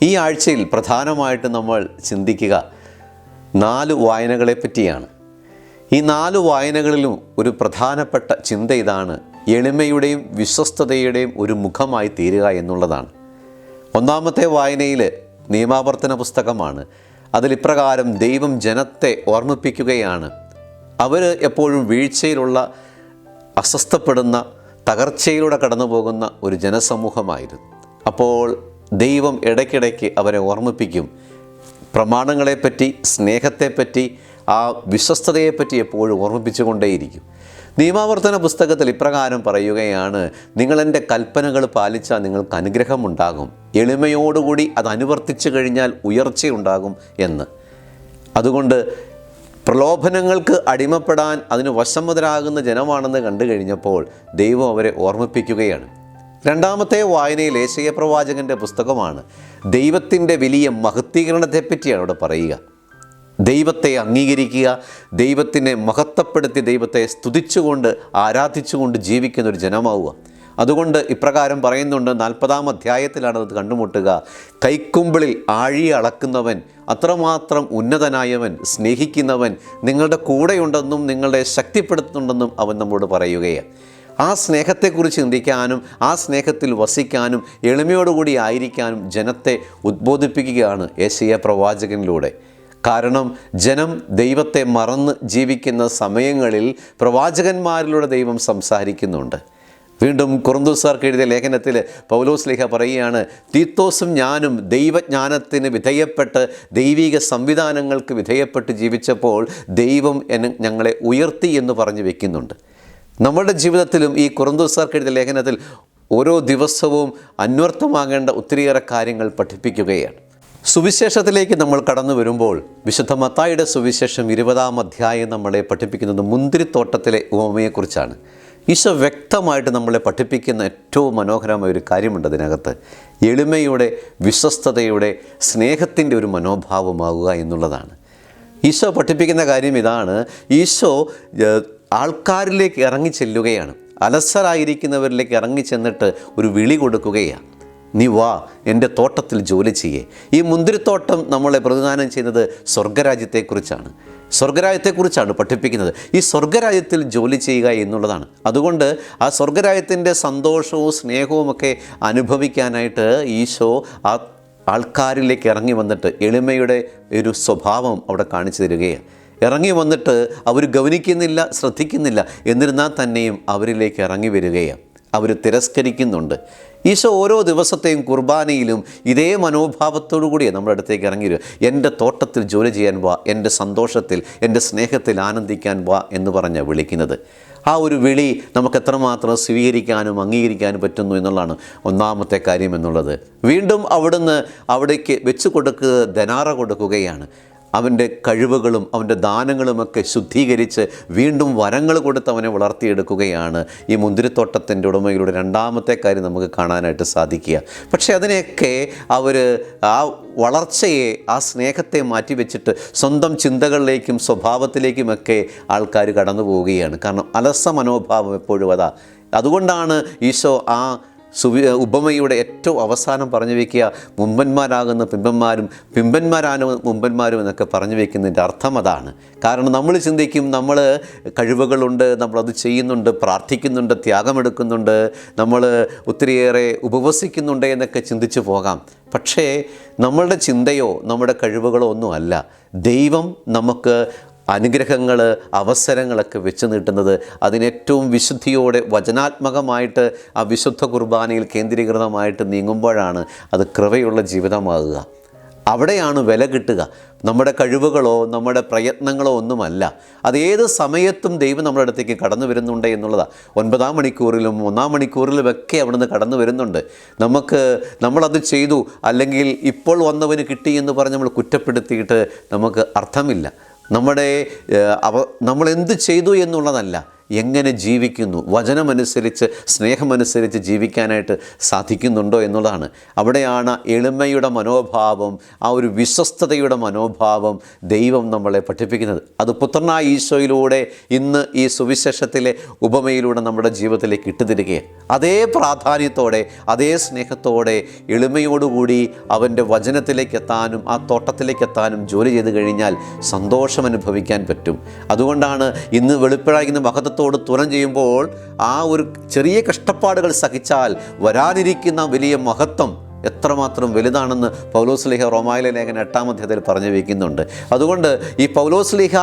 ഈ ആഴ്ചയിൽ പ്രധാനമായിട്ട് നമ്മൾ ചിന്തിക്കുക 4 വായനകളെ പറ്റിയാണ്. ഈ 4 വായനകളിലും ഒരു പ്രധാനപ്പെട്ട ചിന്ത ഇതാണ്: എളിമയുടെയും വിശ്വസ്തതയുടെയും ഒരു മുഖമായി തീരുക എന്നുള്ളതാണ്. ഒന്നാമത്തെ വായനയിൽ നിയമാവർത്തന പുസ്തകമാണ്. അതിലിപ്രകാരം ദൈവം ജനത്തെ ഓർമ്മിപ്പിക്കുകയാണ്. അവർ എപ്പോഴും വീഴ്ചയിലുള്ള, അസ്വസ്ഥപ്പെടുന്ന, തകർച്ചയിലൂടെ കടന്നു പോകുന്ന ഒരു ജനസമൂഹമായിരുന്നു. അപ്പോൾ ദൈവം ഇടയ്ക്കിടയ്ക്ക് അവരെ ഓർമ്മിപ്പിക്കും. പ്രമാണങ്ങളെപ്പറ്റി, സ്നേഹത്തെപ്പറ്റി, ആ വിശ്വസ്തതയെപ്പറ്റി എപ്പോഴും ഓർമ്മിപ്പിച്ചുകൊണ്ടേയിരിക്കും. നിയമാവർത്തന പുസ്തകത്തിൽ ഇപ്രകാരം പറയുകയാണ്: നിങ്ങളെൻ്റെ കൽപ്പനകൾ പാലിച്ചാൽ നിങ്ങൾക്ക് അനുഗ്രഹമുണ്ടാകും, എളിമയോടുകൂടി അത് അനുവർത്തിച്ചു കഴിഞ്ഞാൽ ഉയർച്ചയുണ്ടാകും എന്ന്. അതുകൊണ്ട് പ്രലോഭനങ്ങൾക്ക് അടിമപ്പെടാൻ അതിന് വശംവദരാകുന്ന ജനമാണെന്ന് കണ്ടു കഴിഞ്ഞപ്പോൾ ദൈവം അവരെ ഓർമ്മിപ്പിക്കുകയാണ്. രണ്ടാമത്തെ വായനയിൽ യേശയ്യാ പ്രവാചകൻ്റെ പുസ്തകമാണ്. ദൈവത്തിൻ്റെ വലിയ മഹത്വീകരണത്തെപ്പറ്റിയാണ് അവിടെ പറയുക. ദൈവത്തെ അംഗീകരിക്കുക, ദൈവത്തിനെ മഹത്വപ്പെടുത്തി, ദൈവത്തെ സ്തുതിച്ചുകൊണ്ട് ആരാധിച്ചുകൊണ്ട് ജീവിക്കുന്ന ഒരു ജനമാവുക. അതുകൊണ്ട് ഇപ്രകാരം പറയുന്നുണ്ട്, 40-ാം അധ്യായത്തിലാണ് അത് കണ്ടുമുട്ടുക: കൈക്കുമ്പിളിൽ ആഴിയെ അളക്കുന്നവൻ, അത്രമാത്രം ഉന്നതനായവൻ, സ്നേഹിക്കുന്നവൻ നിങ്ങളുടെ കൂടെയുണ്ടെന്നും നിങ്ങളെ ശക്തിപ്പെടുത്തുന്നുണ്ടെന്നും അവൻ നമ്മോട് പറയുകയാണ്. ആ സ്നേഹത്തെക്കുറിച്ച് ചിന്തിക്കാനും ആ സ്നേഹത്തിൽ വസിക്കാനും എളിമയോടുകൂടി ആയിരിക്കാനും ജനത്തെ ഉദ്ബോധിപ്പിക്കുകയാണ് യേശയ്യാ പ്രവാചകനിലൂടെ. കാരണം ജനം ദൈവത്തെ മറന്ന് ജീവിക്കുന്ന സമയങ്ങളിൽ പ്രവാചകന്മാരിലൂടെ ദൈവം സംസാരിക്കുന്നുണ്ട്. വീണ്ടും കൊറിന്തോസ്യർക്ക് എഴുതിയ ലേഖനത്തിൽ പൗലോസ്ലീഹ പറയുകയാണ്: തീത്തോസും ഞാനും ദൈവജ്ഞാനത്തിന് വിധേയപ്പെട്ട്, ദൈവിക സംവിധാനങ്ങൾക്ക് വിധേയപ്പെട്ട് ജീവിച്ചപ്പോൾ ദൈവം ഞങ്ങളെ ഉയർത്തി എന്ന് പറഞ്ഞു വയ്ക്കുന്നുണ്ട്. നമ്മുടെ ജീവിതത്തിലും ഈ കൊറിന്തോസ്യർക്ക് എഴുതിയ ലേഖനത്തിൽ ഓരോ ദിവസവും അന്വർത്ഥമാകേണ്ട ഒത്തിരിയേറെ കാര്യങ്ങൾ പഠിപ്പിക്കുകയാണ്. സുവിശേഷത്തിലേക്ക് നമ്മൾ കടന്നു വരുമ്പോൾ വിശുദ്ധ മത്തായിയുടെ സുവിശേഷം 20-ാം അധ്യായം നമ്മളെ പഠിപ്പിക്കുന്നത് മുന്തിരിത്തോട്ടത്തിലെ ഉപമയെക്കുറിച്ചാണ്. ഈശോ വ്യക്തമായിട്ട് നമ്മളെ പഠിപ്പിക്കുന്ന ഏറ്റവും മനോഹരമായ ഒരു കാര്യമുണ്ട് അതിനകത്ത്: എളിമയുടെ, വിശ്വസ്തതയുടെ, സ്നേഹത്തിൻ്റെ ഒരു മനോഭാവമാകുക എന്നുള്ളതാണ്. ഈശോ പഠിപ്പിക്കുന്ന കാര്യം ഇതാണ്: ഈശോ ആൾക്കാരിലേക്ക് ഇറങ്ങി ചെല്ലുകയാണ്. അലസരായിരിക്കുന്നവരിലേക്ക് ഇറങ്ങി ചെന്നിട്ട് ഒരു വിളി കൊടുക്കുകയാണ്: നീ വാ, എൻ്റെ തോട്ടത്തിൽ ജോലി ചെയ്യേ. ഈ മുന്തിരിത്തോട്ടം നമ്മളെ പ്രതിദാനം ചെയ്യുന്നത് സ്വർഗരാജ്യത്തെക്കുറിച്ചാണ് പഠിപ്പിക്കുന്നത്. ഈ സ്വർഗരാജ്യത്തിൽ ജോലി ചെയ്യുക എന്നുള്ളതാണ്. അതുകൊണ്ട് ആ സ്വർഗരാജ്യത്തിൻ്റെ സന്തോഷവും സ്നേഹവുമൊക്കെ അനുഭവിക്കാനായിട്ട് ഈശോ ആ ആൾക്കാരിലേക്ക് ഇറങ്ങി വന്നിട്ട് എളിമയുടെ ഒരു സ്വഭാവം അവിടെ കാണിച്ചു തരികയാണ്. ഇറങ്ങി വന്നിട്ട് അവർ ഗവനിക്കുന്നില്ല, ശ്രദ്ധിക്കുന്നില്ല. എന്നിരുന്നാൽ തന്നെയും അവരിലേക്ക് ഇറങ്ങി വരികയാണ്. അവർ തിരസ്കരിക്കുന്നുണ്ട്. ഈശോ ഓരോ ദിവസത്തെയും കുർബാനയിലും ഇതേ മനോഭാവത്തോടു കൂടിയാണ് നമ്മുടെ അടുത്തേക്ക് ഇറങ്ങി വരിക. എൻ്റെ തോട്ടത്തിൽ ജോലി ചെയ്യാൻ വാ, എൻ്റെ സന്തോഷത്തിൽ, എൻ്റെ സ്നേഹത്തിൽ ആനന്ദിക്കാൻ വാ എന്ന് പറഞ്ഞാണ് വിളിക്കുന്നത്. ആ ഒരു വിളി നമുക്ക് എത്രമാത്രം സ്വീകരിക്കാനും അംഗീകരിക്കാനും പറ്റുന്നു എന്നുള്ളതാണ് ഒന്നാമത്തെ കാര്യം എന്നുള്ളത്. വീണ്ടും അവിടുന്ന് അവിടേക്ക് വെച്ച് ധനാറ കൊടുക്കുകയാണ്. അവൻ്റെ കഴിവുകളും അവൻ്റെ ദാനങ്ങളുമൊക്കെ ശുദ്ധീകരിച്ച് വീണ്ടും വരങ്ങൾ കൊടുത്ത് അവനെ വളർത്തിയെടുക്കുകയാണ്. ഈ മുന്തിരിത്തോട്ടത്തിൻ്റെ ഉടമകളുടെ രണ്ടാമത്തെ കാര്യം നമുക്ക് കാണാനായിട്ട് സാധിക്കുക. പക്ഷേ അതിനെയൊക്കെ അവർ ആ വളർച്ചയെ, ആ സ്നേഹത്തെ മാറ്റിവെച്ചിട്ട് സ്വന്തം ചിന്തകളിലേക്കും സ്വഭാവത്തിലേക്കുമൊക്കെ ആൾക്കാർ കടന്നു പോവുകയാണ്. കാരണം അലസ മനോഭാവം എപ്പോഴും അതാ. അതുകൊണ്ടാണ് ഈശോ ആ ഉപമയുടെ ഏറ്റവും അവസാനം പറഞ്ഞു വയ്ക്കുക: മുമ്പന്മാരാകുന്ന പിമ്പന്മാരും, പിമ്പന്മാരാണ് മുമ്പന്മാരും എന്നൊക്കെ പറഞ്ഞു വയ്ക്കുന്നതിൻ്റെ അർത്ഥം അതാണ്. കാരണം നമ്മൾ ചിന്തിക്കും, നമ്മൾ കഴിവുകളുണ്ട്, നമ്മളത് ചെയ്യുന്നുണ്ട്, പ്രാർത്ഥിക്കുന്നുണ്ട്, ത്യാഗമെടുക്കുന്നുണ്ട്, നമ്മൾ ഒത്തിരിയേറെ ഉപവസിക്കുന്നുണ്ട് എന്നൊക്കെ ചിന്തിച്ചു പോകാം. പക്ഷേ നമ്മളുടെ ചിന്തയോ നമ്മുടെ കഴിവുകളോ ഒന്നുമല്ല. ദൈവം നമുക്ക് അനുഗ്രഹങ്ങൾ, അവസരങ്ങളൊക്കെ വെച്ച് നീട്ടുന്നത് അതിനേറ്റവും വിശുദ്ധിയോടെ വചനാത്മകമായിട്ട് ആ വിശുദ്ധ കുർബാനയിൽ കേന്ദ്രീകൃതമായിട്ട് നീങ്ങുമ്പോഴാണ് അത് കൃപയുള്ള ജീവിതമാകുക. അവിടെയാണ് വില കിട്ടുക. നമ്മുടെ കഴിവുകളോ നമ്മുടെ പ്രയത്നങ്ങളോ ഒന്നുമല്ല. അത് ഏത് സമയത്തും ദൈവം നമ്മുടെ അടുത്തേക്ക് കടന്നു വരുന്നുണ്ട് എന്നുള്ളതാണ്. 9-ാം മണിക്കൂറിലും 1-ാം മണിക്കൂറിലുമൊക്കെ അവിടുന്ന് കടന്നു വരുന്നുണ്ട്. നമ്മളത് ചെയ്തു, അല്ലെങ്കിൽ ഇപ്പോൾ വന്നവന് കിട്ടി എന്ന് പറഞ്ഞ് നമ്മൾ കുറ്റപ്പെടുത്തിയിട്ട് നമുക്ക് അർത്ഥമില്ല. നമ്മളെന്ത് ചെയ്തു എന്നുള്ളതല്ല, എങ്ങനെ ജീവിക്കുന്നു, വചനമനുസരിച്ച് സ്നേഹമനുസരിച്ച് ജീവിക്കാനായിട്ട് സാധിക്കുന്നുണ്ടോ എന്നുള്ളതാണ്. അവിടെയാണ് എളിമയുടെ മനോഭാവം, ആ ഒരു വിശ്വസ്തതയുടെ മനോഭാവം ദൈവം നമ്മളെ പഠിപ്പിക്കുന്നത്. അത് പുത്രനായ ഈശോയിലൂടെ ഇന്ന് ഈ സുവിശേഷത്തിലെ ഉപമയിലൂടെ നമ്മുടെ ജീവിതത്തിലേക്ക് ഇട്ടുതരികയാണ്. അതേ പ്രാധാന്യത്തോടെ, അതേ സ്നേഹത്തോടെ, എളിമയോടുകൂടി അവൻ്റെ വചനത്തിലേക്ക് എത്താനും ആ തോട്ടത്തിലേക്ക് എത്താനും ജോലി ചെയ്ത് കഴിഞ്ഞാൽ സന്തോഷം അനുഭവിക്കാൻ പറ്റും. അതുകൊണ്ടാണ് ഇന്ന് വെളിപ്പെടാകുന്ന മഹത്വത്തോട് തുലനം ചെയ്യുമ്പോൾ ആ ഒരു ചെറിയ കഷ്ടപ്പാടുകൾ സഹിച്ചാൽ വരാനിരിക്കുന്ന വലിയ മഹത്വം എത്രമാത്രം വലുതാണെന്ന് പൗലോസ്ലീഹ റോമായിലെ ലേഖനം 8-ാം അധ്യായത്തിൽ പറഞ്ഞു വയ്ക്കുന്നുണ്ട്. അതുകൊണ്ട് ഈ പൗലോസ്ലീഹ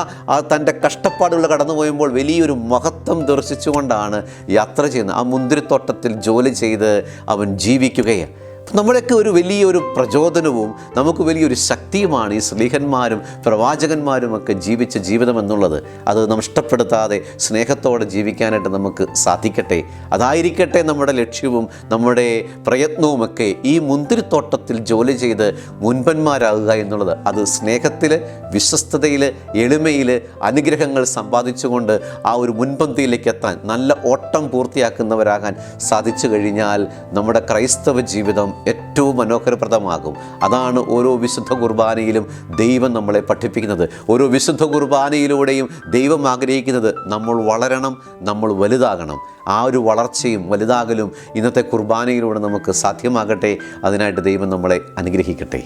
തൻ്റെ കഷ്ടപ്പാടുകൾ കടന്നു പോയുമ്പോൾ വലിയൊരു മഹത്വം ദർശിച്ചുകൊണ്ടാണ് യാത്ര ചെയ്യുന്നത്. ആ മുന്തിരിത്തോട്ടത്തിൽ ജോലി ചെയ്ത് അവൻ ജീവിക്കുകയാണ്. നമ്മളൊക്കെ ഒരു വലിയൊരു പ്രചോദനവും നമുക്ക് വലിയൊരു ശക്തിയുമാണ് ഈ സ്ലീഹന്മാരും പ്രവാചകന്മാരുമൊക്കെ ജീവിച്ച ജീവിതം എന്നുള്ളത്. അത് നഷ്ടപ്പെടുത്താതെ സ്നേഹത്തോടെ ജീവിക്കാനായിട്ട് നമുക്ക് സാധിക്കട്ടെ. അതായിരിക്കട്ടെ നമ്മുടെ ലക്ഷ്യവും നമ്മുടെ പ്രയത്നവുമൊക്കെ. ഈ മുന്തിരിത്തോട്ടത്തിൽ ജോലി ചെയ്ത് മുൻപന്മാരാകുക എന്നുള്ളത്, അത് സ്നേഹത്തിൽ, വിശ്വസ്തതയിൽ, എളിമയിൽ അനുഗ്രഹങ്ങൾ സമ്പാദിച്ചുകൊണ്ട് ആ ഒരു മുൻപന്തിയിലേക്ക് എത്താൻ, നല്ല ഓട്ടം പൂർത്തിയാക്കുന്നവരാകാൻ സാധിച്ചു കഴിഞ്ഞാൽ നമ്മുടെ ക്രൈസ്തവ ജീവിതം ഏറ്റവും മനോഹരപ്രദമാകും. അതാണ് ഓരോ വിശുദ്ധ കുർബാനയിലും ദൈവം നമ്മളെ പഠിപ്പിക്കുന്നത്. ഓരോ വിശുദ്ധ കുർബാനയിലൂടെയും ദൈവം ആഗ്രഹിക്കുന്നത് നമ്മൾ വളരണം, നമ്മൾ വലുതാകണം. ആ ഒരു വളർച്ചയും വലുതാകലും ഇന്നത്തെ കുർബാനയിലൂടെ നമുക്ക് സാധ്യമാകട്ടെ. അതിനായിട്ട് ദൈവം നമ്മളെ അനുഗ്രഹിക്കട്ടെ.